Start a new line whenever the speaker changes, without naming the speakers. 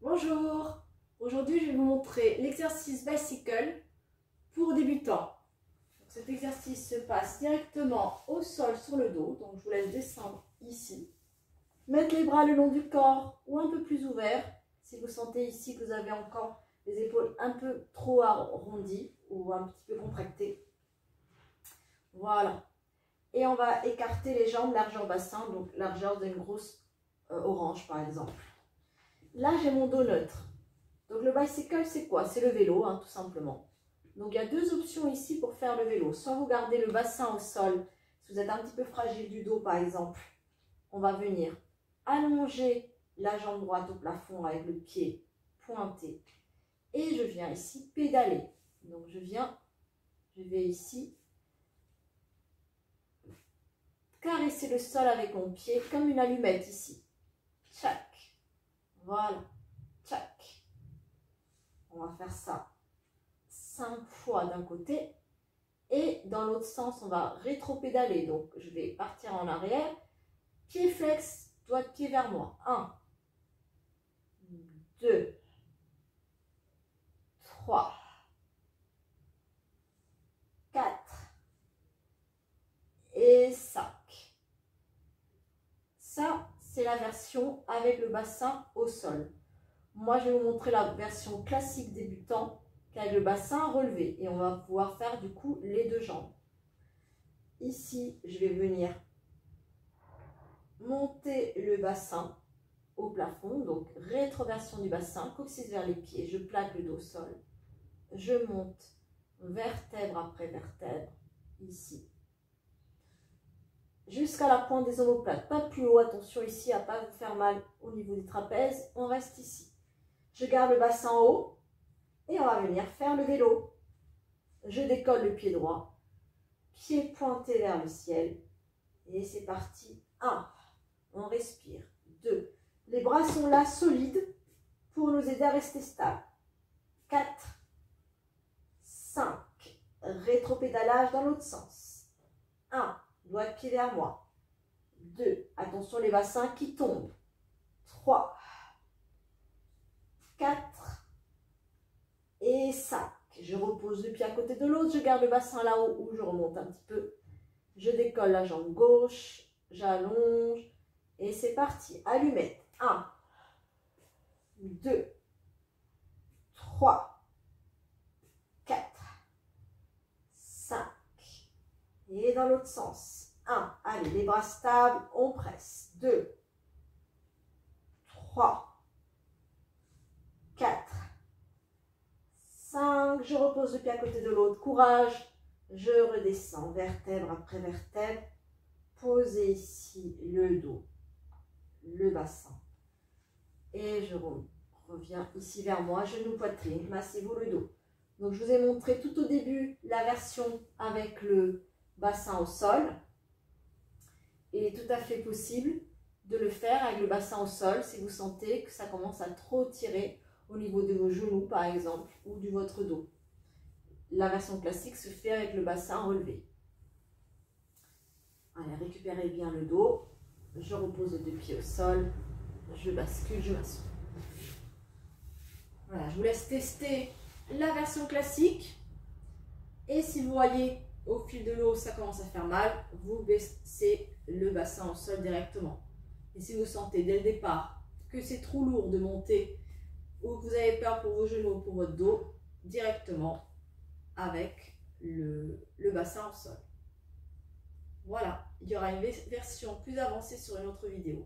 Bonjour, aujourd'hui je vais vous montrer l'exercice bicycle pour débutants. Donc, cet exercice se passe directement au sol sur le dos, donc je vous laisse descendre ici. Mettre les bras le long du corps ou un peu plus ouverts si vous sentez ici que vous avez encore les épaules un peu trop arrondies ou un petit peu contractées. Voilà. Et on va écarter les jambes largeur bassin, donc largeur d'une grosse orange par exemple. Là, j'ai mon dos neutre. Donc, le bicycle, c'est quoi? C'est le vélo, tout simplement. Donc, il y a deux options ici pour faire le vélo. Soit vous gardez le bassin au sol, si vous êtes un petit peu fragile du dos, par exemple. On va venir allonger la jambe droite au plafond avec le pied pointé. Et je viens ici pédaler. Donc, je vais ici caresser le sol avec mon pied comme une allumette ici. Tchac. Voilà. Tchac. On va faire ça 5 fois d'un côté. Et dans l'autre sens, on va rétro-pédaler. Donc, je vais partir en arrière. Pied flex, doigt de pied vers moi. 1, 2, 3, 4 et 5. Ça, c'est la version avec le bassin au sol. Moi, je vais vous montrer la version classique débutant avec le bassin relevé. Et on va pouvoir faire du coup les deux jambes. Ici, je vais venir monter le bassin au plafond. Donc, rétroversion du bassin, coccyx vers les pieds. Je plaque le dos au sol. Je monte vertèbre après vertèbre, ici. Jusqu'à la pointe des omoplates. Pas plus haut, attention ici à ne pas vous faire mal au niveau du trapèze. On reste ici. Je garde le bassin en haut et on va venir faire le vélo. Je décolle le pied droit, pied pointé vers le ciel et c'est parti. 1, on respire. 2, les bras sont là solides pour nous aider à rester stable. 4, 5, rétropédalage dans l'autre sens. 1, doigt de pied vers moi. 2, attention les bassins qui tombent. 3, 4 et 5. Je repose le pied à côté de l'autre, je garde le bassin là-haut où je remonte un petit peu. Je décolle la jambe gauche, j'allonge et c'est parti. Allumette. 1, 2, 3, 4, 5. Et dans l'autre sens. 1, allez, les bras stables, on presse. 2, 3, 4, 5, je repose le pied à côté de l'autre, courage, je redescends, vertèbre après vertèbre, posez ici le dos, le bassin, et je reviens ici vers moi, genou poitrine, massez-vous le dos. Donc je vous ai montré tout au début la version avec le bassin au sol, et il est tout à fait possible de le faire avec le bassin au sol si vous sentez que ça commence à trop tirer au niveau de vos genoux par exemple ou de votre dos. La version classique se fait avec le bassin relevé. Allez, récupérez bien le dos. Je repose les deux pieds au sol. Je bascule, je m'assois. Voilà, je vous laisse tester la version classique. Et si vous voyez au fil de l'eau ça commence à faire mal, vous baissez le bassin au sol directement. Et si vous sentez dès le départ que c'est trop lourd de monter ou que vous avez peur pour vos genoux ou pour votre dos, directement avec le bassin au sol. Voilà, il y aura une version plus avancée sur une autre vidéo.